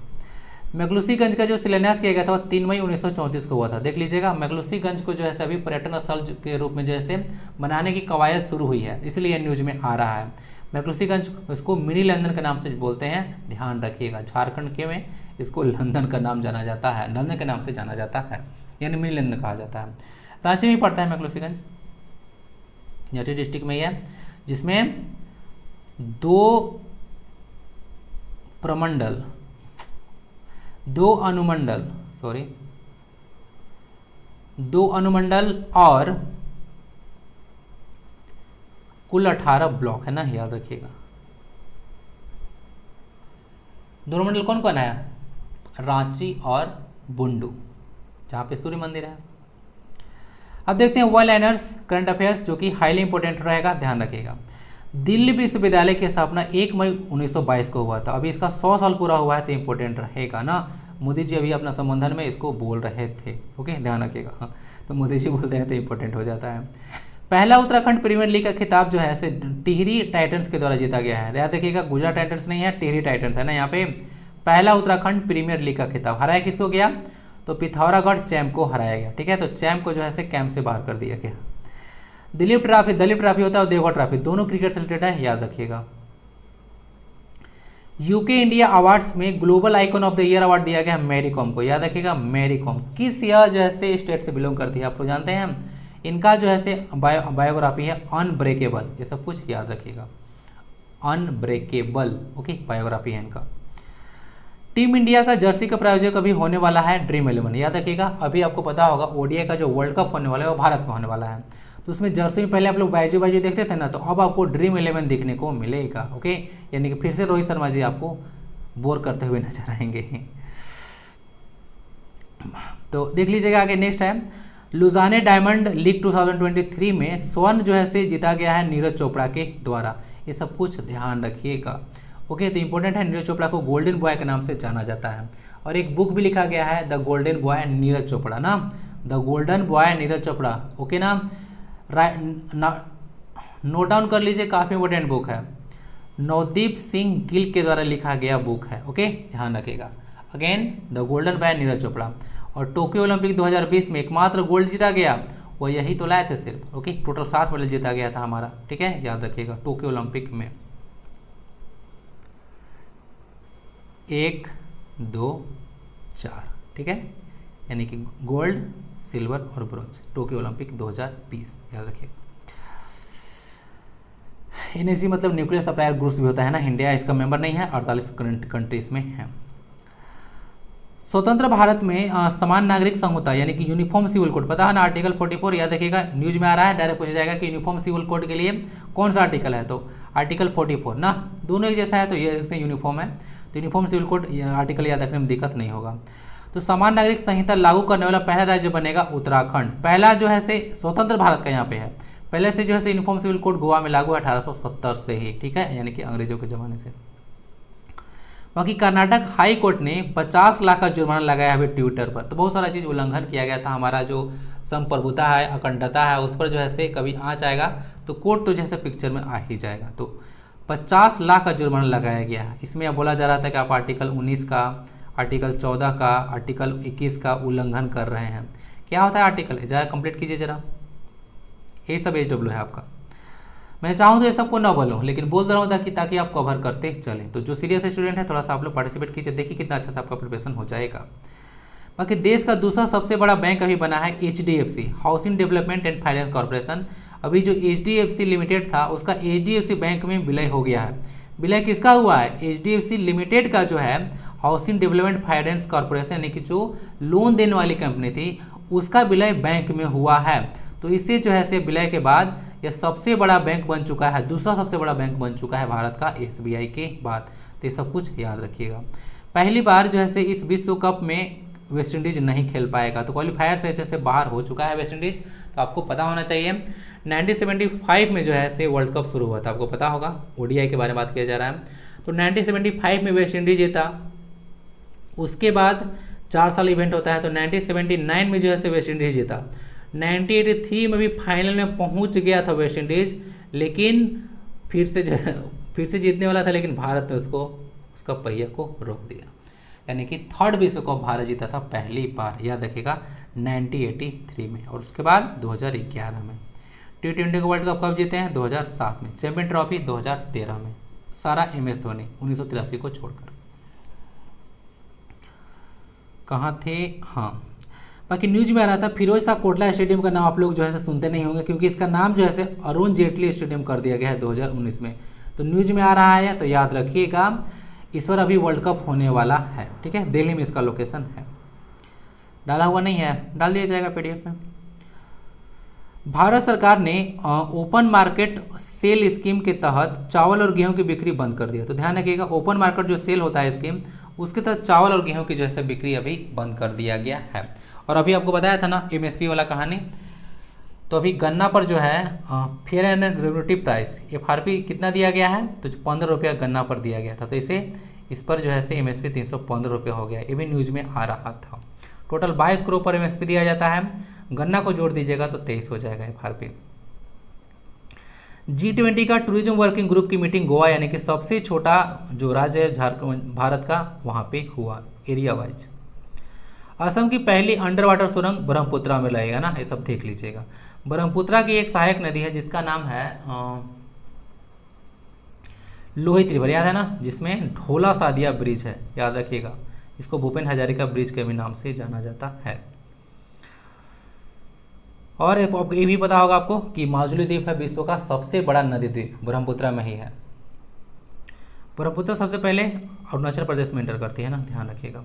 मैक्लूसीगंज का जो शिलान्यास किया गया था वो 3 मई 1934 को हुआ था। देख लीजिएगा, मैक्लूसीगंज को जो है अभी पर्यटन स्थल के रूप में जैसे बनाने की कवायद शुरू हुई है, इसलिए न्यूज में आ रहा है। मैक्लूसीगंज इसको मिनी लंदन के नाम से बोलते हैं, ध्यान रखिएगा। झारखंड के में इसको लंदन का नाम जाना जाता है, लंदन के नाम से जाना जाता है, यानी मिनी लंदन कहा जाता है। रांची में पड़ता है मैक्लूसीगंज, झांसी डिस्ट्रिक्ट में ही है, जिसमें 2 अनुमंडल और कुल 18 ब्लॉक है ना, याद रखिएगा। 2 अनुमंडल कौन कौन है, रांची और बुंडू, जहां पे सूर्य मंदिर है। अब देखते हैं वन लाइनर्स करंट अफेयर्स, जो कि हाईली इंपॉर्टेंट रहेगा, ध्यान रखिएगा। दिल्ली विश्वविद्यालय की स्थापना 1 मई 1922 को हुआ था। अभी इसका 100 साल पूरा हुआ है, तो इंपॉर्टेंट रहेगा ना। मोदी जी अभी अपना संबोधन में इसको बोल रहे थे। ओके, ध्यान रखिएगा, तो मोदी जी बोलते हैं तो इंपॉर्टेंट हो जाता है। पहला उत्तराखंड प्रीमियर लीग का खिताब जो है ऐसे टिहरी टाइटंस के द्वारा जीता गया है। याद रखिएगा, गुजरात टाइटंस नहीं है, टिहरी टाइटंस है ना। यहाँ पे पहला उत्तराखंड प्रीमियर लीग का खिताब हराया किसको गया, तो पिथौरागढ़ चैम्प को हराया गया। ठीक है, तो चैम्प को जो है कैंप से बाहर कर दिया गया। दलीप ट्रॉफी होता है और देवगढ़ ट्रॉफी, दोनों क्रिकेट से रिलेटेड है, याद रखिएगा। यूके इंडिया अवार्ड्स में global icon of the year award दिया गया है मैरी कॉम को। याद रखिएगा मैरी कॉम किस ईयर जो है से स्टेट से बिलोंग करती है आप लोग जानते हैं। इनका जो है से बायोग्राफी है अनब्रेकेबल, ये सब कुछ याद रखिएगा, अनब्रेकेबल, ओके, बायोग्राफी है इनका। टीम इंडिया का जर्सी का प्रायोजक अभी होने वाला है ड्रीम 11। याद रखिएगा अभी आपको पता होगा ओडीआई का जो वर्ल्ड कप होने वाला है वो भारत में होने वाला है, तो उसमें जर्सी में पहले आप लोग बायजू बायजू देखते थे ना, तो अब आपको ड्रीम 11 देखने को मिलेगा, ओके। यानी कि फिर से रोहित शर्मा जी आपको बोर करते हुए नजर आएंगे। तो देख लीजिएगा आगे नेक्स्ट है लुजाने डायमंड लीग 2023 में स्वर्ण जो है से जीता गया है नीरज चोपड़ा के द्वारा। ये सब कुछ ध्यान रखिएगा, ओके। तो इंपॉर्टेंट है, नीरज चोपड़ा को गोल्डन बॉय के नाम से जाना जाता है और एक बुक भी लिखा गया है the golden boy Neeraj Chopra ना, the golden boy Neeraj Chopra, okay ना। नोट डाउन कर लीजिए, काफी इंपॉर्टेंट बुक है, नवदीप सिंह गिल के द्वारा लिखा गया बुक है, ओके, ध्यान रखिएगा। Again the golden boy Neeraj Chopra. और टोक्यो ओलंपिक 2020 में एकमात्र गोल्ड जीता गया वो यही तो लाए थे सिर्फ, ओके। टोटल 7 मेडल जीता गया था हमारा, ठीक है, याद रखिएगा टोक्यो ओलंपिक में 1, 2, 4, ठीक है, यानी कि गोल्ड, सिल्वर और ब्रोंज टोक्यो ओलंपिक 2020, याद रखिएगा। एनएसजी मतलब न्यूक्लियर सप्लायर ग्रुप्स भी होता है ना, इंडिया इसका मेंबर नहीं है, 48 कंट्रीज में है। स्वतंत्र भारत में समान नागरिक संहिता यानी कि यूनिफॉर्म सिविल कोड, पता है ना आर्टिकल 44, याद रखिएगा, न्यूज में आ रहा है, डायरेक्ट पूछा जाएगा कि यूनिफॉर्म सिविल कोड के लिए कौन सा आर्टिकल है, तो आर्टिकल 44 ना, दोनों एक जैसा है तो ये देखते हैं यूनिफॉर्म है, तो यूनिफॉर्म सिविल कोड आर्टिकल याद रखने में दिक्कत नहीं होगा। तो समान नागरिक संहिता लागू करने वाला पहला राज्य बनेगा उत्तराखंड। पहला जो है से स्वतंत्र भारत का यहाँ पे है, पहले से जो है यूनिफॉर्म सिविल कोड गोवा में लागू है 1870 से ही, ठीक है, यानी कि अंग्रेजों के जमाने से। बाकी कर्नाटक हाई कोर्ट ने 50 लाख का जुर्माना लगाया है ट्विटर पर, तो बहुत सारा चीज उल्लंघन किया गया था, हमारा जो संप्रभुता है, अखंडता है, उस पर जो है से कभी आँच आएगा तो कोर्ट तो जैसे पिक्चर में आ ही जाएगा। तो 50 लाख का जुर्माना लगाया गया है। इसमें अब बोला जा रहा था कि आप आर्टिकल 19 का, आर्टिकल 14 का, आर्टिकल 21 का उल्लंघन कर रहे हैं। क्या होता है आर्टिकल, जरा कंप्लीट कीजिए जरा, ये सब HW है आपका। मैं चाहूँ तो ये सबको ना बोलूँ, लेकिन बोल रहा हूँ ताकि आप कवर करते चलें। तो जो सीरियस स्टूडेंट है थोड़ा सा आप लोग पार्टिसिपेट कीजिए, देखिए कितना अच्छा सा आपका प्रिपरेशन हो जाएगा। बाकी देश का दूसरा सबसे बड़ा बैंक अभी बना है HDFC, housing development and finance corporation. अभी जो HDFC लिमिटेड था उसका HDFC बैंक में विलय हो गया है। विलय किसका हुआ है, HDFC लिमिटेड का जो है हाउसिंग डेवलपमेंट फाइनेंस कॉर्पोरेशन यानी कि जो लोन देने वाली कंपनी थी उसका विलय बैंक में हुआ है। तो इससे जो है से विलय के बाद यह सबसे बड़ा बैंक बन चुका है, दूसरा सबसे बड़ा बैंक बन चुका है भारत का SBI के बाद। तो ये सब कुछ याद रखिएगा। पहली बार जो है से इस विश्व कप में वेस्ट इंडीज नहीं खेल पाएगा, तो क्वालिफायर से जैसे बाहर हो चुका है वेस्ट इंडीज, तो आपको पता होना चाहिए 1975 में जो है से वर्ल्ड कप शुरू हुआ था, आपको पता होगा, ODI के बारे में बात किया जा रहा है। तो 1975 में वेस्ट इंडीज जीता, उसके बाद 4 साल इवेंट होता है, तो 1979 में जो है से वेस्ट इंडीज जीता। 1983 में भी फाइनल में पहुंच गया था वेस्ट इंडीज, लेकिन फिर से जीतने वाला था, लेकिन भारत ने उसका पहिया को रोक दिया। यानी कि थर्ड विश्व कप भारत जीता था पहली बार, याद रखिएगा 1983 में। और उसके बाद 2011 में T20 वर्ल्ड कप कब जीते हैं, 2007 में। चैंपियन ट्रॉफी 2013 में, सारा MS धोनी 1983 को छोड़कर। कहाँ थे, हाँ, बाकी न्यूज में आ रहा था फिरोज शाह कोटला स्टेडियम का नाम आप लोग जो है सुनते नहीं होंगे, क्योंकि इसका नाम जो है अरुण जेटली स्टेडियम कर दिया गया है 2019 में। तो न्यूज में आ रहा है, तो याद रखिएगा इस बार अभी वर्ल्ड कप होने वाला है, ठीक है, दिल्ली में इसका लोकेशन है। डाला हुआ नहीं है, डाल दिया जाएगा PDF में। भारत सरकार ने ओपन मार्केट सेल स्कीम के तहत चावल और गेहूं की बिक्री बंद कर दिया। तो ध्यान रखिएगा ओपन मार्केट जो सेल होता है स्कीम, उसके तहत चावल और गेहूं की जो है बिक्री अभी बंद कर दिया गया है। और अभी आपको बताया था ना MSP वाला कहानी, तो अभी गन्ना पर जो है fair and regulatory price FRP कितना दिया गया है, तो 15 रुपया गन्ना पर दिया गया था, तो इस पर जो है से MSP 315 रुपये हो गया, ये भी न्यूज में आ रहा था। टोटल 22 करोड़ पर MSP दिया जाता है, गन्ना को जोड़ दीजिएगा तो 23 हो जाएगा FRP। G20 का टूरिज्म वर्किंग ग्रुप की मीटिंग गोवा यानी कि सबसे छोटा जो राज्य है झारखंड भारत का, वहाँ पे हुआ एरिया वाइज। असम की पहली अंडर वाटर सुरंग ब्रह्मपुत्रा में लगेगा ना, ये सब देख लीजिएगा। ब्रह्मपुत्रा की एक सहायक नदी है जिसका नाम है लोहित रिवर याद है ना, जिसमें ढोला सादिया ब्रिज है, याद रखिएगा। इसको भूपेन हजारिका ब्रिज के भी नाम से जाना जाता है। और ये भी पता होगा आपको कि माजुली द्वीप है विश्व का सबसे बड़ा नदी द्वीप, ब्रह्मपुत्र में ही है। ब्रह्मपुत्र सबसे पहले अरुणाचल प्रदेश में इंटर करती है ना, ध्यान रखिएगा।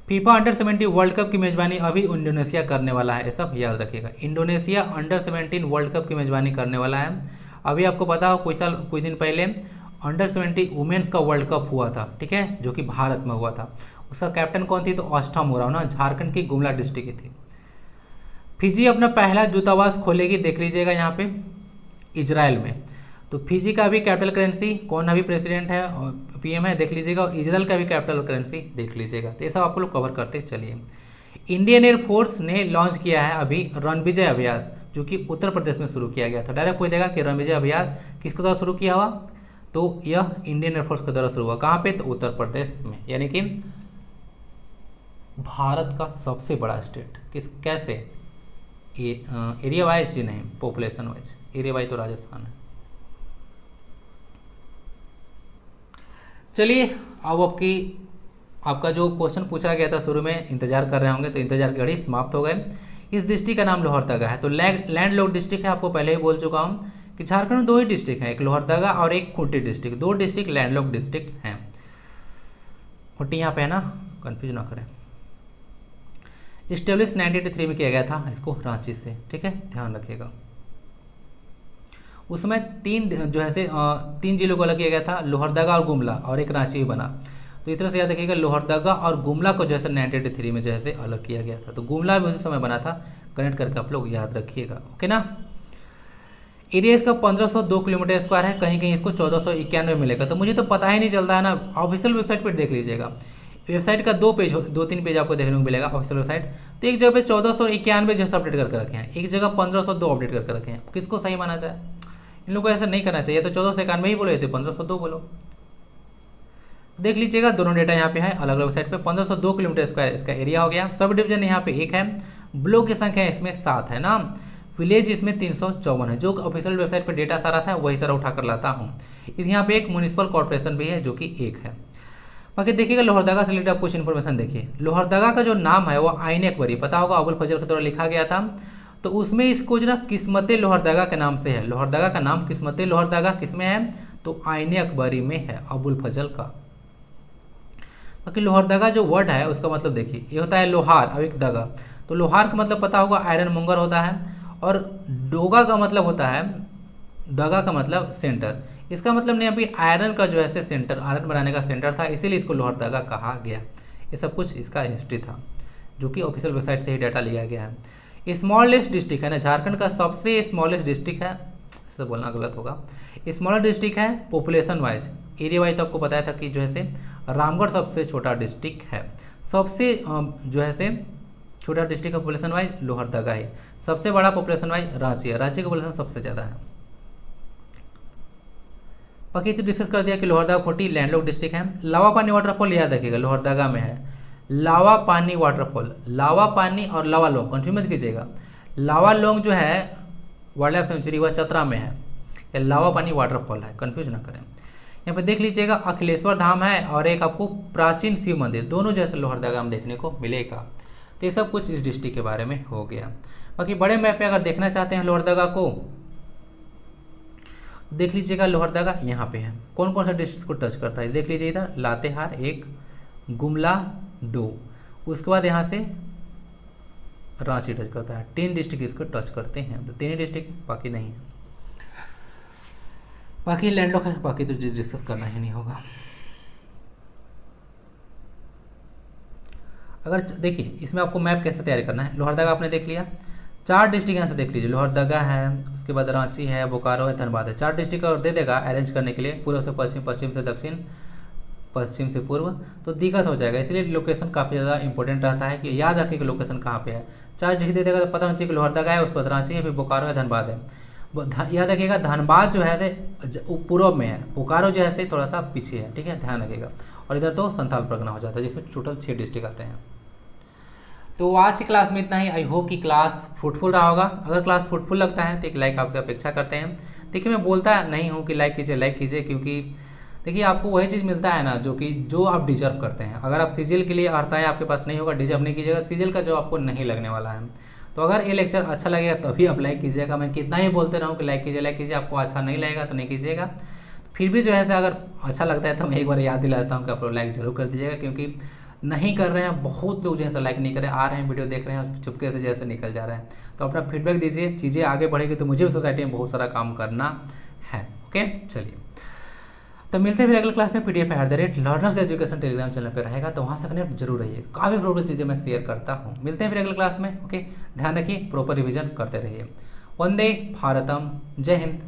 फीफा अंडर-17 वर्ल्ड कप की मेजबानी अभी इंडोनेशिया करने वाला है, ये सब याद रखिएगा। इंडोनेशिया अंडर-17 वर्ल्ड कप की मेजबानी करने वाला है। अभी आपको पता हो कुछ दिन पहले अंडर-17 वुमेन्स का वर्ल्ड कप हुआ था, ठीक है, जो कि भारत में हुआ था। उसका कैप्टन कौन थी, तो आस्था मोराव ना, झारखंड की गुमला डिस्ट्रिक्ट की थी। फिजी अपना पहला दूतावास खोलेगी, देख लीजिएगा यहाँ पे इजराइल में। तो फिजी का भी कैपिटल करेंसी, कौन अभी प्रेसिडेंट है और पीएम है, देख लीजिएगा। और इजराइल का भी कैपिटल करेंसी देख लीजिएगा। तो ये सब आप लोग कवर करते चलिए। इंडियन एयरफोर्स ने लॉन्च किया है अभी रणविजय अभ्यास, जो कि उत्तर प्रदेश में शुरू किया गया था। डायरेक्ट पूछ देगा कि रणविजय अभ्यास किसके द्वारा शुरू किया हुआ, तो यह इंडियन एयरफोर्स के द्वारा शुरू हुआ। कहाँ पे, तो उत्तर प्रदेश में, यानी कि भारत का सबसे बड़ा स्टेट। कैसे, एरिया वाइज जी नहीं, पॉपुलेशन वाइज। एरिया वाइज तो राजस्थान है। चलिए अब आपका जो क्वेश्चन पूछा गया था शुरू में, इंतजार कर रहे होंगे, तो इंतजार की घड़ी समाप्त हो गए। इस डिस्ट्रिक्ट का नाम लोहरदगा है। तो लैंड लॉक डिस्ट्रिक्ट है, आपको पहले ही बोल चुका हूँ कि झारखंड में 2 ही डिस्ट्रिक्ट हैं, एक लोहरदगा और एक Khunti district. 2 district land lock district हैं। खूंटी यहाँ पे है ना, कंफ्यूज ना करें। इस्टेब्लिश 1983 में किया गया था इसको रांची से, ठीक है, ध्यान रखिएगा। उसमें 3 जिलों को अलग किया गया था, लोहरदगा और गुमला, और एक रांची भी बना। तो इस तरह से याद रखिएगा, लोहरदगा और गुमला को जैसे 1983 में जैसे अलग किया गया था। तो गुमला भी उसी समय बना था, कनेक्ट करके आप लोग याद रखिएगा, ओके ना। एरिया इसका 1502 किलोमीटर स्क्वायर है, कहीं कहीं इसको 1491 मिलेगा। तो मुझे तो पता ही नहीं चलता है ना, ऑफिशियल वेबसाइट पर देख लीजिएगा। वेबसाइट का 2-3 पेज आपको देखने को मिलेगा ऑफिशियल वेबसाइट। तो एक जगह पे 1491 जैसे अपडेट करके रखे हैं, एक जगह 1502 अपडेट करके रखे हैं। किसको सही माना जाए, इन लोगों को ऐसा नहीं करना चाहिए। तो 1491 ही बोलो, तो 1502 बोलो। देख लीजिएगा, दोनों डेटा यहाँ पे है अलग अलग वेबसाइट पे। 1502 किलोमीटर स्क्वायर इसका एरिया हो गया। सब डिवीजन यहाँ पे 1 है, ब्लॉक की संख्या इसमें 7 है ना, विलेज इसमें 354 है। जो ऑफिशियल वेबसाइट पर डेटा सारा था वही सारा उठाकर लाता हूँ। यहाँ पे एक म्यूनिसिपल कॉर्पोरेशन भी है जो कि 1 है। बाकी देखिएगा, लोहरदगा से रिलेटेड आप कुछ इन्फॉर्मेशन देखिए। लोहरदगा का जो नाम है वो आईन अकबरी, पता होगा अबुल फजल के द्वारा लिखा गया था। तो उसमें इसको जो ना किस्मते लोहरदगा के नाम से है। लोहरदगा का नाम किस्मते लोहरदगा किसमें है, तो आईन अकबरी में है, अबुल फजल का। बाकी लोहरदगा जो वर्ड है उसका मतलब देखिए, ये होता है लोहार और एक दगा। तो लोहार का मतलब पता होगा आयरन मोंगर होता है, और डोगा का मतलब होता है, दगा का मतलब सेंटर। इसका मतलब नहीं, अभी आयरन का जो है सेंटर, आयरन बनाने का सेंटर था, इसीलिए इसको लोहरदगा कहा गया। ये सब कुछ इसका हिस्ट्री था, जो कि ऑफिशियल वेबसाइट से ही डाटा लिया गया है। स्मॉलेस्ट डिस्ट्रिक्ट है ना, झारखंड का सबसे स्मॉलेस्ट डिस्ट्रिक्ट है, ऐसा बोलना गलत होगा। स्मॉलर डिस्ट्रिक्ट है पॉपुलेशन वाइज, एरिया वाइज तो आपको बताया था कि जो है रामगढ़ सबसे छोटा डिस्ट्रिक्ट है। सबसे जो है छोटा डिस्ट्रिक्ट पॉपुलेशन वाइज लोहरदगा है। सबसे बड़ा पॉपुलेशन वाइज रांची है, रांची का पॉपुलेशन सबसे ज़्यादा है। बाकी तो डिस्कस कर दिया कि लोहरदगा खूंटी लैंडलॉक डिस्ट्रिक्ट है। लावा पानी वाटरफॉल याद रखिएगा, लोहरदगा में है लावा पानी वाटरफॉल। लावा पानी और लावा लोंग कंफ्यूज मत कीजिएगा। लावा लोंग जो है वाइल्ड लाइफ सेंचुरी वह चतरा में है, या लावा पानी वाटरफॉल है, कंफ्यूज ना करें। यहाँ पे देख लीजिएगा, अखिलेश्वर धाम है और एक आपको प्राचीन शिव मंदिर, दोनों जैसे लोहरदगा में देखने को मिलेगा। तो ये सब कुछ इस डिस्ट्रिक्ट के बारे में हो गया। बाकी बड़े मैप पे अगर देखना चाहते हैं लोहरदगा को, देख लीजिएगा लोहरदगा यहाँ पे है। कौन कौन सा डिस्ट्रिक्ट को टच करता है देख लीजिए, इधर लातेहार 1, गुमला 2, उसके बाद यहाँ से रांची टच करता है। 3 डिस्ट्रिक्ट इसको टच करते हैं, तो 3 ही डिस्ट्रिक्ट, बाकी नहीं है। बाकी लैंडलॉक है, बाकी तो डिस्कस करना ही नहीं होगा। अगर देखिए इसमें आपको मैप कैसे तैयारी करना है, लोहरदगा आपने देख लिया, 4 डिस्ट्रिक्ट यहाँ से देख लीजिए, लोहरदगा है, उसके बाद रांची है, बोकारो है, धनबाद है। 4 डिस्ट्रिक्ट और दे देगा अरेंज करने के लिए, पूर्व से पश्चिम, पश्चिम से दक्षिण, पश्चिम से पूर्व, तो दिक्कत हो जाएगा। इसलिए लोकेशन काफ़ी ज़्यादा इंपॉर्टेंट रहता है कि याद रखिए कि लोकेशन कहाँ पे है। 4 डिस्ट्रिक्ट दे देगा तो पता होना चाहिए कि लोहरदगा है, उसके बाद रांची है, फिर बोकारो है, धनबाद है। याद रखिएगा धनबाद जो है पूर्व में है, बोकारो जो है थोड़ा सा पीछे है, ठीक है, ध्यान रखिएगा। और इधर तो संथाल परगना हो जाता है, जिसमें टोटल 6 डिस्ट्रिक्ट आते हैं। तो आज की क्लास में इतना ही। आई होप कि क्लास फ्रूटफुल रहा होगा। अगर क्लास फ्रूटफुल लगता है तो एक लाइक आपसे अपेक्षा करते हैं। देखिए मैं बोलता नहीं हूँ कि लाइक कीजिए, क्योंकि देखिए आपको वही चीज़ मिलता है ना जो आप डिजर्व करते हैं। अगर आप सीजीएल के लिए अर्थ है आपके पास नहीं होगा, डिजर्व नहीं कीजिएगा, सीजीएल का जॉब आपको नहीं लगने वाला है। तो अगर ये लेक्चर अच्छा लगेगा तभी आप लाइक कीजिएगा। मैं कितना ही बोलते रहूँ कि लाइक कीजिए, आपको अच्छा नहीं लगेगा तो नहीं कीजिएगा। फिर भी जो है अगर अच्छा लगता है तो मैं एक बार याद दिलाता हूँ कि आप लोग लाइक जरूर कर दीजिएगा, क्योंकि नहीं कर रहे हैं बहुत लोग जैसे लाइक नहीं कर रहे, आ रहे हैं वीडियो देख रहे हैं चुपके से जैसे निकल जा रहे हैं। तो अपना फीडबैक दीजिए, चीज़ें आगे बढ़ेगी तो मुझे भी सोसाइटी में बहुत सारा काम करना है। ओके चलिए, तो मिलते हैं फिर अगले क्लास में। pdf@learners एजुकेशन टेलीग्राम चैनल पर रहेगा, तो वहाँ से कनेक्ट जरूर रहिए, काफ़ी प्रॉपर चीज़ें मैं शेयर करता हूँ। मिलते हैं फिर अगले क्लास में। ओके, ध्यान रखिए, प्रॉपर रिविजन करते रहिए। वंदे भारतम, जय हिंद।